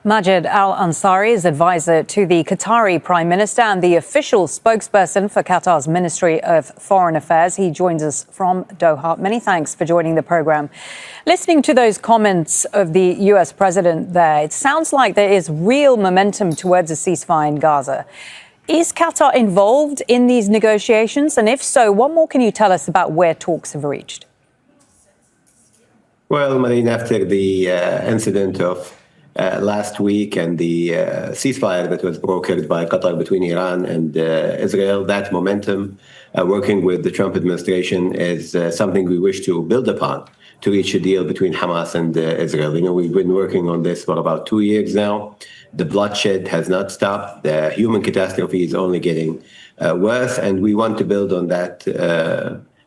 Majed Ansari is advisor to the Qatari Prime Minister and the official spokesperson for Qatar's Ministry of Foreign Affairs. He joins us from Doha. Many thanks for joining the program. Listening to those comments of the US president there, it sounds like there is real momentum towards a ceasefire in Gaza. Is Qatar involved in these negotiations? And if so, what more can you tell us about where talks have reached? Well, Marine, after the incident of last week and the ceasefire that was brokered by Qatar between Iran and Israel, that momentum working with the Trump administration is something we wish to build upon to reach a deal between Hamas and Israel. You know, we've been working on this for about 2 years now. The bloodshed has not stopped. The human catastrophe is only getting worse, and we want to build on that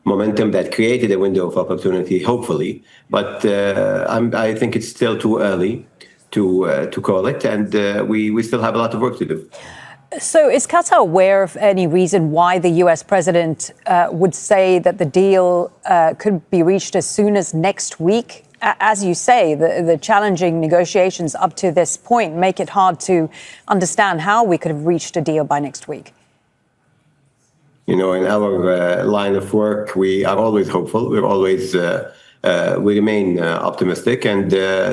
momentum that created a window of opportunity, hopefully. But I think it's still too early to call it, and we still have a lot of work to do. So is Qatar aware of any reason why the US president would say that the deal could be reached as soon as next week? As you say, the challenging negotiations up to this point make it hard to understand how we could have reached a deal by next week. You know, in our line of work, we are always hopeful. We're always we remain optimistic, and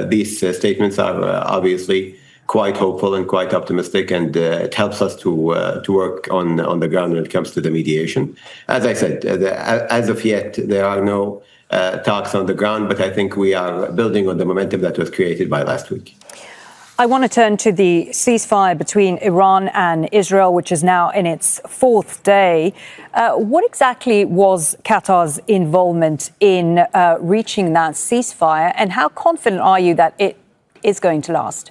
these statements are obviously quite hopeful and quite optimistic, and it helps us to work on the ground when it comes to the mediation. As I said, as of yet, there are no talks on the ground, but I think we are building on the momentum that was created by last week. I want to turn to the ceasefire between Iran and Israel, which is now in its fourth day. What exactly was Qatar's involvement in reaching that ceasefire, and how confident are you that it is going to last?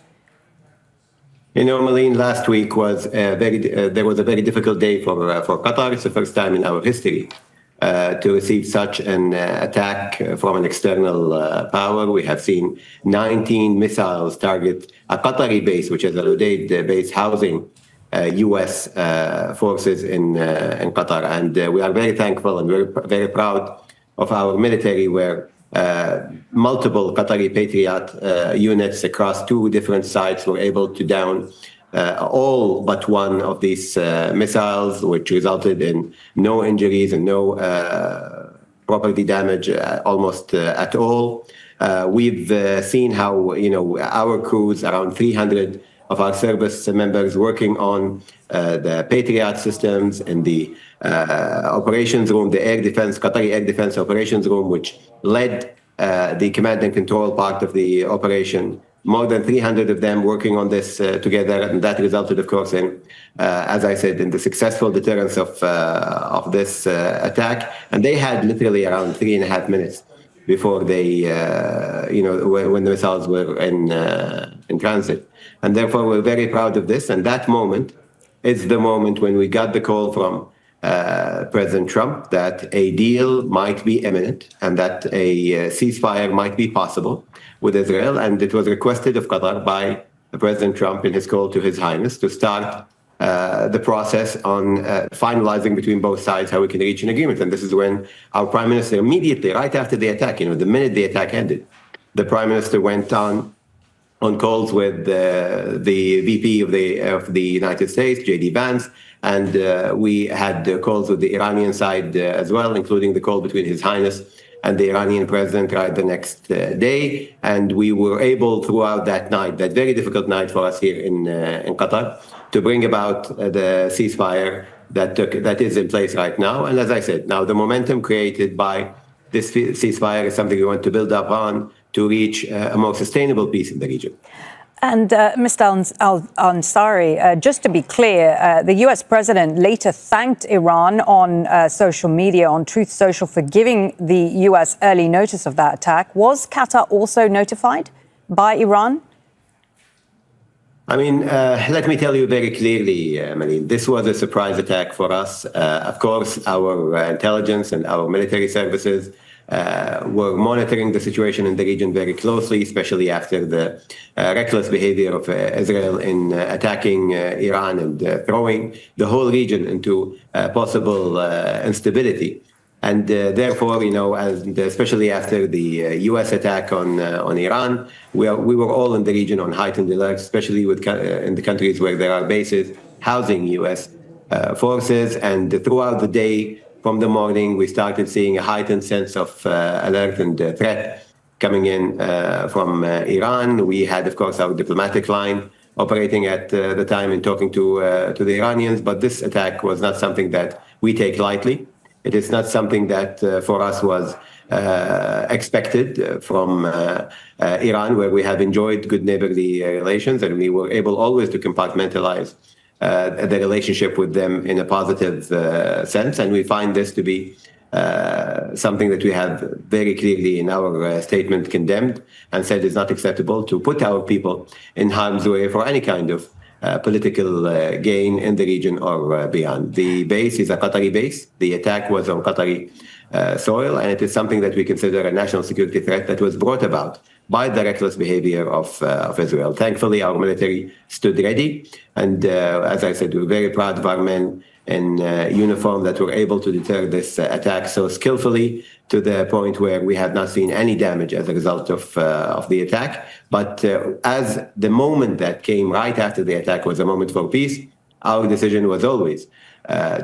You know, Malene, last week was there was a very difficult day for Qatar. It's the first time in our history to receive such an attack from an external power. We have seen 19 missiles target a Qatari base, which is a Ludaid base housing U.S. forces in Qatar. And we are very thankful and very proud of our military, where multiple Qatari Patriot units across 2 different sites were able to down all but one of these missiles, which resulted in no injuries and no property damage almost at all. We've seen how, you know, our crews, around 300 of our service members working on the Patriot systems in the operations room, the air defense, Qatari air defense operations room, which led the command and control part of the operation. More than 300 of them working on this together, and that resulted, of course, in, as I said, in the successful deterrence of this attack. And they had literally around 3.5 minutes before they, you know, when the missiles were in transit. And therefore, we're very proud of this. And that moment is the moment when we got the call from President Trump that a deal might be imminent and that a ceasefire might be possible with Israel. And it was requested of Qatar by President Trump in his call to His Highness to start the process on finalizing between both sides how we can reach an agreement. And this is when our Prime Minister immediately, right after the attack, you know, the minute the attack ended, the Prime Minister went on calls with the VP of the United States, Vance, and we had calls with the Iranian side as well, including the call between His Highness and the Iranian president right the next day. And we were able throughout that night, that very difficult night for us here in Qatar, to bring about the ceasefire that is in place right now. And as I said, now the momentum created by this ceasefire is something we want to build up on to reach a more sustainable peace in the region. And Mr. Ansari, just to be clear, the US president later thanked Iran on social media, on Truth Social, for giving the US early notice of that attack. Was Qatar also notified by Iran? I mean, let me tell you very clearly, this was a surprise attack for us. Of course, our intelligence and our military services were monitoring the situation in the region very closely, especially after the reckless behavior of Israel in attacking Iran and throwing the whole region into possible instability. And therefore, and especially after the U.S. attack on Iran, we were all in the region on heightened alert, especially in the countries where there are bases housing U.S. Forces. And throughout the day, from the morning, we started seeing a heightened sense of alert and threat coming in from Iran. We had, of course, our diplomatic line operating at the time and talking to the Iranians. But this attack was not something that we take lightly. It is not something that for us was expected from Iran, where we have enjoyed good neighborly relations, and we were able always to compartmentalize the relationship with them in a positive sense. And we find this to be something that we have very clearly in our statement condemned and said is not acceptable to put our people in harm's way for any kind of political gain in the region or beyond. The base is a Qatari base. The attack was on Qatari soil, and it is something that we consider a national security threat that was brought about by the reckless behavior of Israel. Thankfully, our military stood ready, and as I said, we're very proud of our men in uniform that were able to deter this attack so skillfully to the point where we have not seen any damage as a result of the attack. But as the moment that came right after the attack was a moment for peace, our decision was always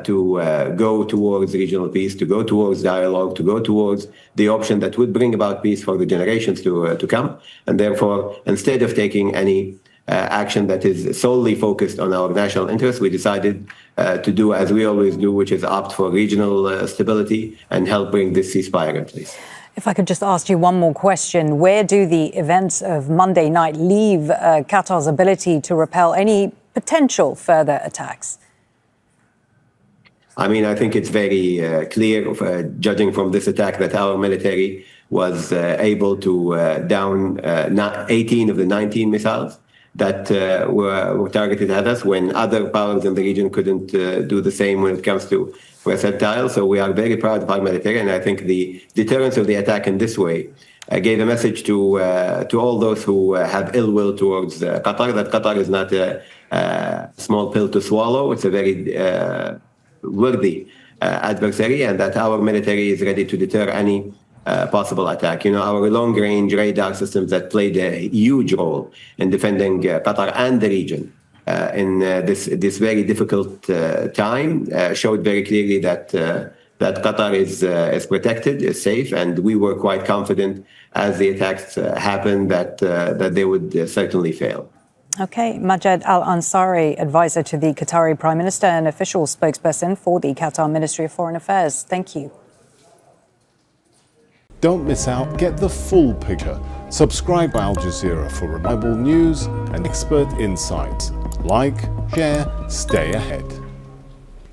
to go towards regional peace, to go towards dialogue, to go towards the option that would bring about peace for the generations to come. And therefore, instead of taking any action that is solely focused on our national interests, we decided to do as we always do, which is opt for regional stability and help bring this ceasefire in place. If I could just ask you one more question, where do the events of Monday night leave Qatar's ability to repel any potential further attacks? I mean, I think it's very clear, judging from this attack, that our military was able to down 18 of the 19 missiles that were targeted at us when other powers in the region couldn't do the same when it comes to projectiles. So we are very proud of our military, and I think the deterrence of the attack in this way gave a message to all those who have ill will towards Qatar, that Qatar is not a small pill to swallow. It's a very worthy adversary, and that our military is ready to deter any possible attack. Our long-range radar systems that played a huge role in defending Qatar and the region in this very difficult time showed very clearly that Qatar is protected, is safe, and we were quite confident as the attacks happened that they would certainly fail. Okay, Majed Al-Ansari, advisor to the Qatari Prime Minister and official spokesperson for the Qatar Ministry of Foreign Affairs. Thank you. Don't miss out. Get the full picture. Subscribe to Al Jazeera for reliable news and expert insights. Like, share, stay ahead.